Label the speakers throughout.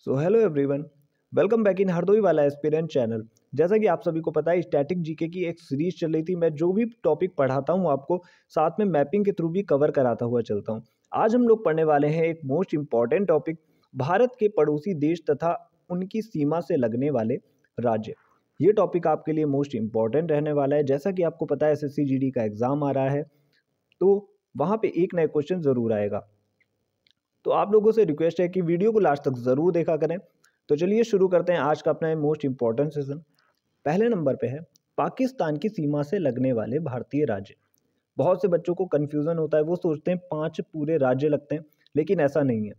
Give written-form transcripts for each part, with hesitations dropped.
Speaker 1: So hello everyone, welcome back in Hardoi वाला aspirant channel. जैसा कि आप सभी को पता है, स्टैटिक जीके की एक सीरीज चल रही थी। मैं जो भी टॉपिक पढ़ाता हूँ आपको साथ में मैपिंग के थ्रू भी कवर कराता हुआ चलता हूँ। आज हम लोग पढ़ने वाले हैं एक मोस्ट इम्पॉर्टेंट टॉपिक, भारत के पड़ोसी देश तथा उनकी सीमा से लगने वाले राज्य। ये टॉपिक आपके लिए मोस्ट इम्पॉर्टेंट रहने वाला है। जैसा कि आपको पता है, एसएससी जीडी का एग्जाम आ रहा है, तो वहाँ पे एक नया क्वेश्चन ज़रूर आएगा। तो आप लोगों से रिक्वेस्ट है कि वीडियो को लास्ट तक ज़रूर देखा करें। तो चलिए शुरू करते हैं आज का अपना मोस्ट इम्पॉर्टेंट सेशन। पहले नंबर पे है पाकिस्तान की सीमा से लगने वाले भारतीय राज्य। बहुत से बच्चों को कन्फ्यूज़न होता है, वो सोचते हैं 5 पूरे राज्य लगते हैं, लेकिन ऐसा नहीं है।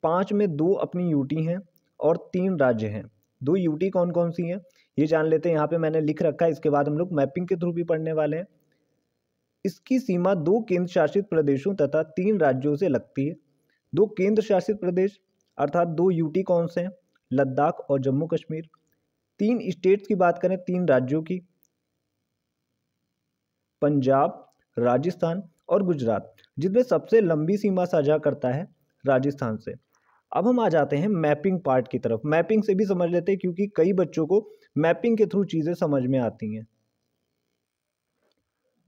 Speaker 1: 5 में 2 अपनी यूटी हैं और 3 राज्य हैं। 2 यूटी कौन कौन सी हैं ये जान लेते हैं। यहाँ पे मैंने लिख रखा है, इसके बाद हम लोग मैपिंग के थ्रू भी पढ़ने वाले हैं। इसकी सीमा 2 केंद्र शासित प्रदेशों तथा 3 राज्यों से लगती है। 2 केंद्र शासित प्रदेश अर्थात 2 यूटी कौन से हैं? लद्दाख और जम्मू कश्मीर। 3 स्टेट्स की बात करें, 3 राज्यों की, पंजाब, राजस्थान और गुजरात, जिसमें सबसे लंबी सीमा साझा करता है राजस्थान से। अब हम आ जाते हैं मैपिंग पार्ट की तरफ। मैपिंग से भी समझ लेते हैं, क्योंकि कई बच्चों को मैपिंग के थ्रू चीज़ें समझ में आती हैं।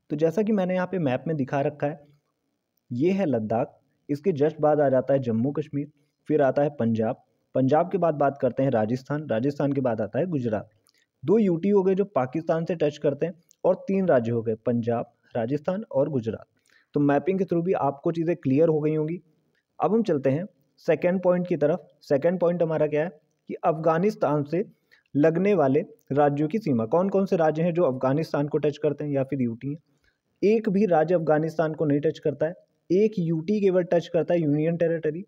Speaker 1: तो जैसा कि मैंने यहाँ पे मैप में दिखा रखा है, ये है लद्दाख, इसके जस्ट बाद आ जाता है जम्मू कश्मीर, फिर आता है पंजाब, पंजाब के बाद बात करते हैं राजस्थान, राजस्थान के बाद आता है गुजरात। 2 यूटी हो गए जो पाकिस्तान से टच करते हैं, और 3 राज्य हो गए, पंजाब, राजस्थान और गुजरात। तो मैपिंग के थ्रू भी आपको चीज़ें क्लियर हो गई होंगी। अब हम चलते हैं सेकेंड पॉइंट की तरफ। सेकेंड पॉइंट हमारा क्या है कि अफगानिस्तान से लगने वाले राज्यों की सीमा। कौन कौन से राज्य हैं जो अफगानिस्तान को टच करते हैं या फिर यूटी हैं? एक भी राज्य अफगानिस्तान को नहीं टच करता है। एक यूटी केवल टच करता है, यूनियन टेरिटरी,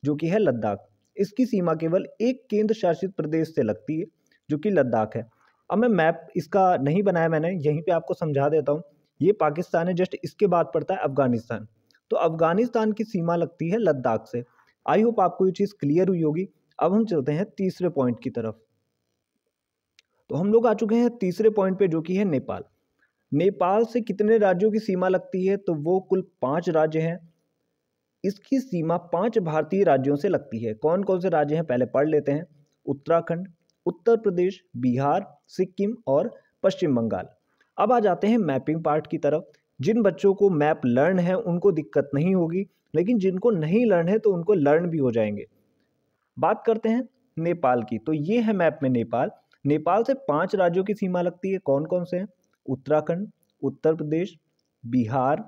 Speaker 1: जो कि है लद्दाख। इसकी सीमा केवल एक केंद्र शासित प्रदेश से लगती है, जो कि लद्दाख है। अब मैं मैप इसका नहीं बनाया, मैंने यहीं पे आपको समझा देता हूँ। ये पाकिस्तान है, जस्ट इसके बाद पड़ता है अफगानिस्तान। तो अफगानिस्तान की सीमा लगती है लद्दाख से। आई होप आपको ये चीज़ क्लियर हुई होगी। अब हम चलते हैं तीसरे पॉइंट की तरफ। तो हम लोग आ चुके हैं तीसरे पॉइंट पे, जो कि है नेपाल। नेपाल से कितने राज्यों की सीमा लगती है? तो वो कुल 5 राज्य हैं। इसकी सीमा 5 भारतीय राज्यों से लगती है। कौन कौन से राज्य हैं पहले पढ़ लेते हैं। उत्तराखंड, उत्तर प्रदेश, बिहार, सिक्किम और पश्चिम बंगाल। अब आ जाते हैं मैपिंग पार्ट की तरफ। जिन बच्चों को मैप लर्न है उनको दिक्कत नहीं होगी, लेकिन जिनको नहीं लर्न है तो उनको लर्न भी हो जाएंगे। बात करते हैं नेपाल की। तो ये है मैप में नेपाल। नेपाल से 5 राज्यों की सीमा लगती है। कौन कौन से हैं? उत्तराखंड, उत्तर प्रदेश, बिहार,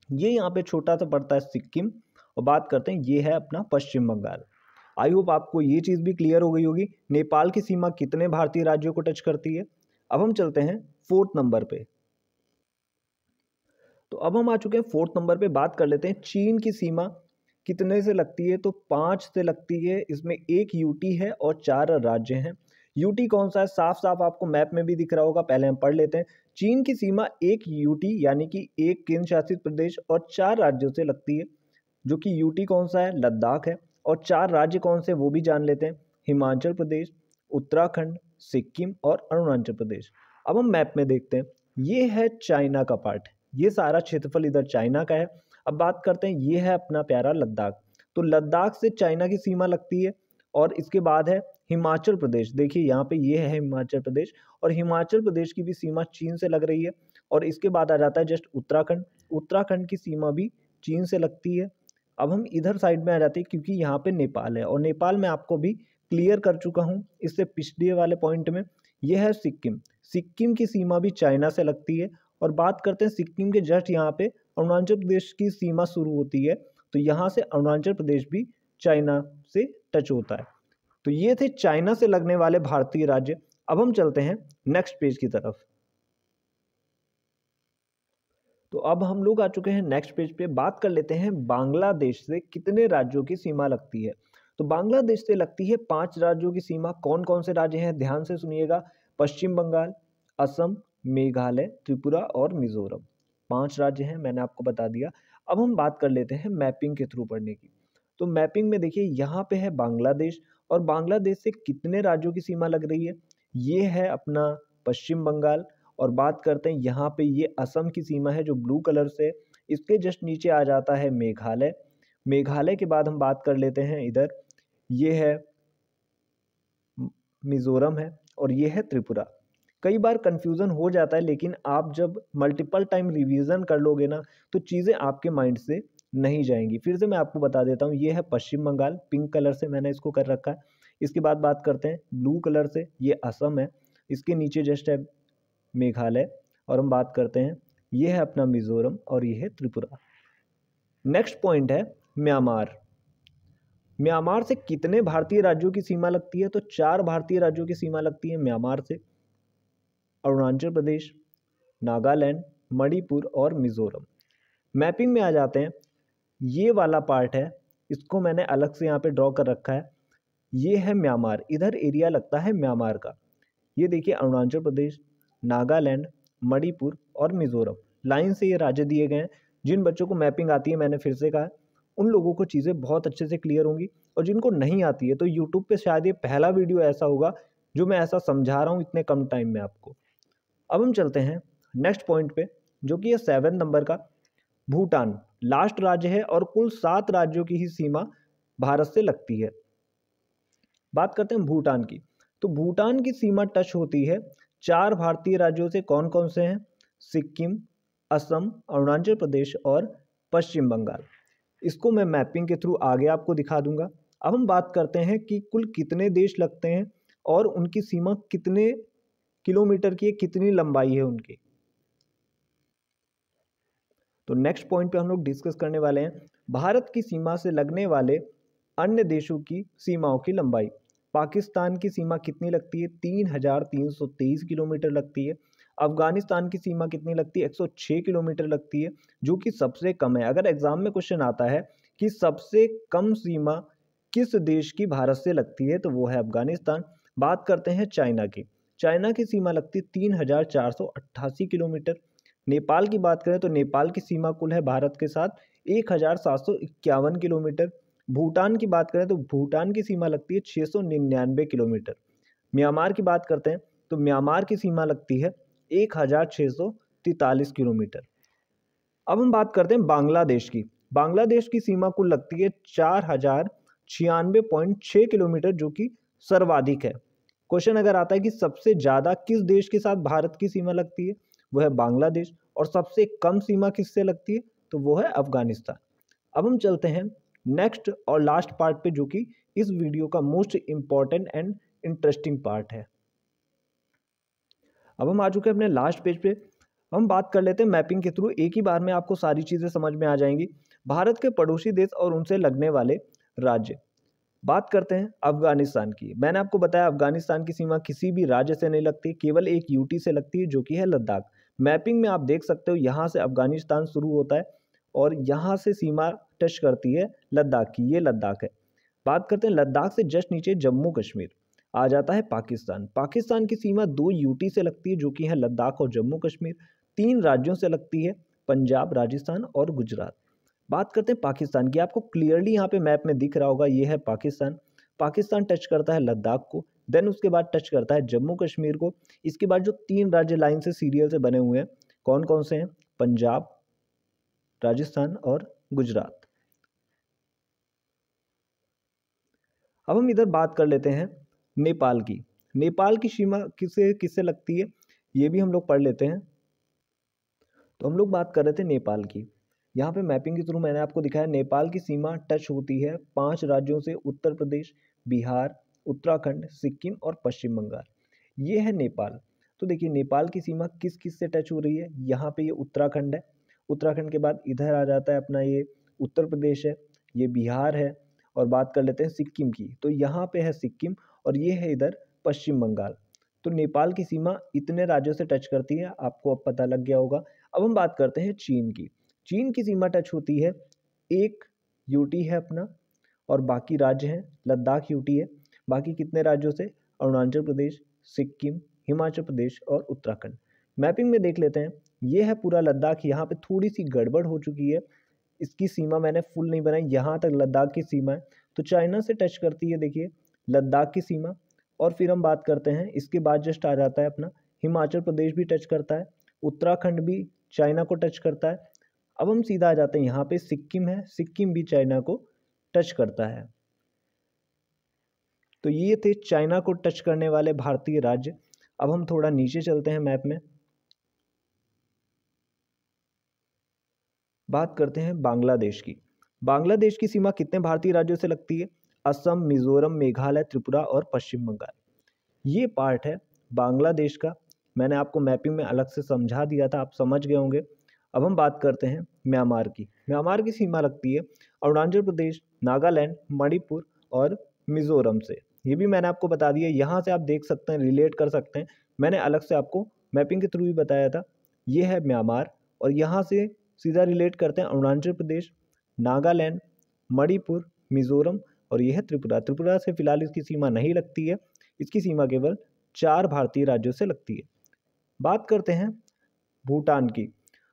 Speaker 1: ये यहाँ पे छोटा सा पड़ता है सिक्किम, और बात करते हैं ये है अपना पश्चिम बंगाल। आई होप आपको ये चीज़ भी क्लियर हो गई होगी, नेपाल की सीमा कितने भारतीय राज्यों को टच करती है। अब हम चलते हैं फोर्थ नंबर पे। तो अब हम आ चुके हैं फोर्थ नंबर पे। बात कर लेते हैं चीन की सीमा कितने से लगती है। तो 5 से लगती है। इसमें 1 यूटी है और 4 राज्य हैं। यूटी कौन सा है? साफ साफ आपको मैप में भी दिख रहा होगा, पहले हम पढ़ लेते हैं। चीन की सीमा 1 यूटी यानी कि 1 केंद्र शासित प्रदेश और 4 राज्यों से लगती है, जो कि यूटी कौन सा है? लद्दाख है। और 4 राज्य कौन से वो भी जान लेते हैं। हिमाचल प्रदेश, उत्तराखंड, सिक्किम और अरुणाचल प्रदेश। अब हम मैप में देखते हैं, ये है चाइना का पार्ट, ये सारा क्षेत्रफल इधर चाइना का है। अब बात करते हैं, ये है अपना प्यारा लद्दाख। तो लद्दाख से चाइना की सीमा लगती है। और इसके बाद है हिमाचल प्रदेश। देखिए यहाँ पे ये है हिमाचल प्रदेश, और हिमाचल प्रदेश की भी सीमा चीन से लग रही है। और इसके बाद आ जाता है जस्ट उत्तराखंड। उत्तराखंड की सीमा भी चीन से लगती है। अब हम इधर साइड में आ जाते हैं, क्योंकि यहाँ पे नेपाल है, और नेपाल में आपको भी क्लियर कर चुका हूँ इससे पिछले वाले पॉइंट में। यह है सिक्किम। सिक्किम की सीमा भी चाइना से लगती है। और बात करते हैं सिक्किम के जस्ट यहाँ पे अरुणाचल प्रदेश की सीमा शुरू होती है। तो यहाँ से अरुणाचल प्रदेश भी चाइना से टच होता है। तो ये थे चाइना से लगने वाले भारतीय राज्य। अब हम चलते हैं नेक्स्ट पेज की तरफ। तो अब हम लोग आ चुके हैं नेक्स्ट पेज पे। बात कर लेते हैं बांग्लादेश से कितने राज्यों की सीमा लगती है। तो बांग्लादेश से लगती है 5 राज्यों की सीमा। कौन कौन से राज्य हैं? ध्यान से सुनिएगा। पश्चिम बंगाल, असम, मेघालय, त्रिपुरा और मिजोरम। 5 राज्य हैं, मैंने आपको बता दिया। अब हम बात कर लेते हैं मैपिंग के थ्रू पढ़ने की। तो मैपिंग में देखिए यहाँ पे है बांग्लादेश, और बांग्लादेश से कितने राज्यों की सीमा लग रही है। ये है अपना पश्चिम बंगाल। और बात करते हैं यहाँ पे, ये असम की सीमा है जो ब्लू कलर से। इसके जस्ट नीचे आ जाता है मेघालय। मेघालय के बाद हम बात कर लेते हैं इधर, ये है मिजोरम है और ये है त्रिपुरा। कई बार कंफ्यूजन हो जाता है, लेकिन आप जब मल्टीपल टाइम रिवीजन कर लोगे ना तो चीज़ें आपके माइंड से नहीं जाएंगी। फिर से मैं आपको बता देता हूँ, ये है पश्चिम बंगाल, पिंक कलर से मैंने इसको कर रखा है। इसके बाद बात करते हैं ब्लू कलर से, ये असम है, इसके नीचे जस्ट है मेघालय, और हम बात करते हैं ये है अपना मिजोरम और ये है त्रिपुरा। नेक्स्ट पॉइंट है म्यांमार। म्यांमार से कितने भारतीय राज्यों की सीमा लगती है? तो 4 भारतीय राज्यों की सीमा लगती है म्यांमार से, अरुणाचल प्रदेश, नागालैंड, मणिपुर और मिजोरम। मैपिंग में आ जाते हैं, ये वाला पार्ट है, इसको मैंने अलग से यहाँ पे ड्रॉ कर रखा है। ये है म्यांमार, इधर एरिया लगता है म्यांमार का। ये देखिए अरुणाचल प्रदेश, नागालैंड, मणिपुर और मिजोरम, लाइन से ये राज्य दिए गए हैं। जिन बच्चों को मैपिंग आती है, मैंने फिर से कहा, उन लोगों को चीज़ें बहुत अच्छे से क्लियर होंगी, और जिनको नहीं आती है तो यूट्यूब पे शायद ये पहला वीडियो ऐसा होगा जो मैं ऐसा समझा रहा हूँ इतने कम टाइम में आपको। अब हम चलते हैं नेक्स्ट पॉइंट पे, जो कि है 7 नंबर का। भूटान लास्ट राज्य है और कुल 7 राज्यों की ही सीमा भारत से लगती है। बात करते हैं भूटान की, तो भूटान की सीमा टच होती है 4 भारतीय राज्यों से। कौन कौन से हैं? सिक्किम, असम, अरुणाचल प्रदेश और पश्चिम बंगाल। इसको मैं मैपिंग के थ्रू आगे आपको दिखा दूंगा। अब हम बात करते हैं कि कुल कितने देश लगते हैं और उनकी सीमा कितने किलोमीटर की है, कितनी लंबाई है उनकी। तो नेक्स्ट पॉइंट पे हम लोग डिस्कस करने वाले हैं भारत की सीमा से लगने वाले अन्य देशों की सीमाओं की लंबाई। पाकिस्तान की सीमा कितनी लगती है? 3,323 किलोमीटर लगती है। अफगानिस्तान की सीमा कितनी लगती है? 106 किलोमीटर लगती है, जो कि सबसे कम है। अगर एग्जाम में क्वेश्चन आता है कि सबसे कम सीमा किस देश की भारत से लगती है, तो वो है अफगानिस्तान। बात करते हैं चाइना की। चाइना की सीमा लगती है 3,488 किलोमीटर। नेपाल की बात करें तो नेपाल की सीमा कुल है भारत के साथ 1,751 किलोमीटर। भूटान की बात करें तो भूटान की सीमा लगती है 699 किलोमीटर। म्यांमार की बात करते हैं तो म्यांमार की सीमा लगती है 1,643 किलोमीटर। अब हम बात करते हैं बांग्लादेश की। बांग्लादेश की सीमा कुल लगती है 4,096.6 किलोमीटर, जो कि सर्वाधिक है। क्वेश्चन अगर आता है कि सबसे ज़्यादा किस देश के साथ भारत की सीमा लगती है, वो है बांग्लादेश, और सबसे कम सीमा किससे लगती है, तो वो है अफगानिस्तान। अब हम चलते हैं नेक्स्ट और लास्ट पार्ट पे, जो कि इस वीडियो का most important and interesting part है। अब हम आ चुके हैं अपने लास्ट पेज पे। हम बात कर लेते हैं मैपिंग के थ्रू, एक ही बार में आपको सारी चीज़ें समझ में आ जाएंगी। भारत के पड़ोसी देश और उनसे लगने वाले राज्य। बात करते हैं अफगानिस्तान की। मैंने आपको बताया अफगानिस्तान की सीमा किसी भी राज्य से नहीं लगती, केवल एक यूटी से लगती है, जो कि है लद्दाख। मैपिंग में आप देख सकते हो यहाँ से अफगानिस्तान शुरू होता है और यहाँ से सीमा टच करती है लद्दाख की, ये लद्दाख है। बात करते हैं लद्दाख से जस्ट नीचे जम्मू कश्मीर आ जाता है पाकिस्तान। पाकिस्तान की सीमा 2 यूटी से लगती है, जो कि है लद्दाख और जम्मू कश्मीर। 3 राज्यों से लगती है, पंजाब, राजस्थान और गुजरात। बात करते हैं पाकिस्तान की। आपको क्लियरली यहाँ पे मैप में दिख रहा होगा, ये है पाकिस्तान। पाकिस्तान टच करता है लद्दाख को, देन उसके बाद टच करता है जम्मू कश्मीर को। इसके बाद जो 3 राज्य लाइन से सीरियल से बने हुए हैं, कौन कौन से हैं? पंजाब, राजस्थान और गुजरात। अब हम इधर बात कर लेते हैं नेपाल की। नेपाल की सीमा किससे किससे लगती है, ये भी हम लोग पढ़ लेते हैं। तो हम लोग बात कर रहे थे नेपाल की। यहाँ पे मैपिंग के थ्रू मैंने आपको दिखाया नेपाल की सीमा टच होती है 5 राज्यों से, उत्तर प्रदेश, बिहार, उत्तराखंड, सिक्किम और पश्चिम बंगाल। ये है नेपाल। तो देखिए नेपाल की सीमा किस किस से टच हो रही है। यहाँ पे ये उत्तराखंड है, उत्तराखंड के बाद इधर आ जाता है अपना ये उत्तर प्रदेश है, ये बिहार है, और बात कर लेते हैं सिक्किम की। तो यहाँ पे है सिक्किम और ये है इधर पश्चिम बंगाल। तो नेपाल की सीमा इतने राज्यों से टच करती है, आपको अब पता लग गया होगा। अब हम बात करते हैं चीन की। चीन की सीमा टच होती है, एक यूटी है अपना और बाकी राज्य हैं, लद्दाख यूटी है। बाकी कितने राज्यों से? अरुणाचल प्रदेश, सिक्किम, हिमाचल प्रदेश और उत्तराखंड। मैपिंग में देख लेते हैं, ये है पूरा लद्दाख। यहाँ पे थोड़ी सी गड़बड़ हो चुकी है, इसकी सीमा मैंने फुल नहीं बनाई, यहाँ तक लद्दाख की सीमा है। तो चाइना से टच करती है, देखिए लद्दाख की सीमा। और फिर हम बात करते हैं, इसके बाद जस्ट आ जाता है अपना हिमाचल प्रदेश भी टच करता है, उत्तराखंड भी चाइना को टच करता है। अब हम सीधा आ जाते हैं यहाँ पे सिक्किम है, सिक्किम भी चाइना को टच करता है। तो ये थे चाइना को टच करने वाले भारतीय राज्य। अब हम थोड़ा नीचे चलते हैं मैप में, बात करते हैं बांग्लादेश की। बांग्लादेश की सीमा कितने भारतीय राज्यों से लगती है? असम, मिजोरम, मेघालय, त्रिपुरा और पश्चिम बंगाल। ये पार्ट है बांग्लादेश का। मैंने आपको मैपिंग में अलग से समझा दिया था, आप समझ गए होंगे। अब हम बात करते हैं म्यांमार की। म्यांमार की सीमा लगती है अरुणाचल प्रदेश, नागालैंड, मणिपुर और मिजोरम से। ये भी मैंने आपको बता दिया, यहाँ से आप देख सकते हैं, रिलेट कर सकते हैं। मैंने अलग से आपको मैपिंग के थ्रू ही बताया था। ये है म्यांमार और यहाँ से सीधा रिलेट करते हैं अरुणाचल प्रदेश, नागालैंड, मणिपुर, मिजोरम और यह है त्रिपुरा। त्रिपुरा से फिलहाल इसकी सीमा नहीं लगती है, इसकी सीमा केवल 4 भारतीय राज्यों से लगती है। बात करते हैं भूटान की।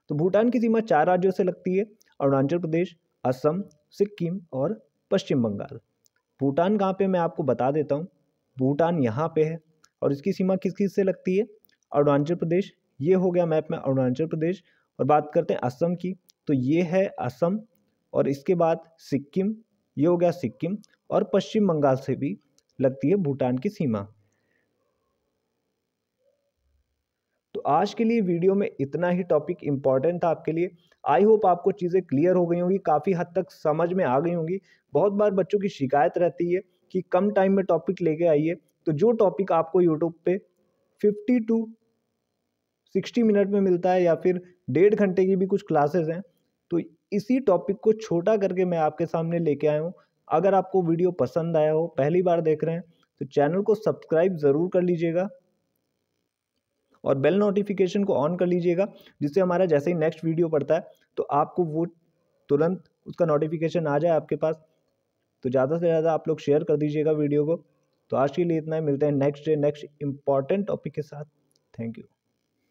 Speaker 1: तो भूटान की सीमा 4 राज्यों से लगती है, अरुणाचल प्रदेश, असम, सिक्किम और पश्चिम बंगाल। भूटान कहाँ पे मैं आपको बता देता हूँ। भूटान यहाँ पे है और इसकी सीमा किस किस से लगती है? अरुणाचल प्रदेश, ये हो गया मैप में अरुणाचल प्रदेश। और बात करते हैं असम की, तो ये है असम और इसके बाद सिक्किम, ये हो गया सिक्किम और पश्चिम बंगाल से भी लगती है भूटान की सीमा। तो आज के लिए वीडियो में इतना ही, टॉपिक इंपॉर्टेंट था आपके लिए। आई होप आपको चीज़ें क्लियर हो गई होंगी, काफ़ी हद तक समझ में आ गई होंगी। बहुत बार बच्चों की शिकायत रहती है कि कम टाइम में टॉपिक लेके आइए, तो जो टॉपिक आपको यूट्यूब पे 50 टू 60 मिनट में मिलता है या फिर 1.5 घंटे की भी कुछ क्लासेस हैं, तो इसी टॉपिक को छोटा करके मैं आपके सामने लेके आया हूँ। अगर आपको वीडियो पसंद आया हो, पहली बार देख रहे हैं, तो चैनल को सब्सक्राइब ज़रूर कर लीजिएगा और बेल नोटिफिकेशन को ऑन कर लीजिएगा, जिससे हमारा जैसे ही नेक्स्ट वीडियो पड़ता है तो आपको वो तुरंत उसका नोटिफिकेशन आ जाए आपके पास। तो ज़्यादा से ज़्यादा आप लोग शेयर कर दीजिएगा वीडियो को। तो आज के लिए इतना ही, मिलते हैं next day next important topic के साथ। Thank you.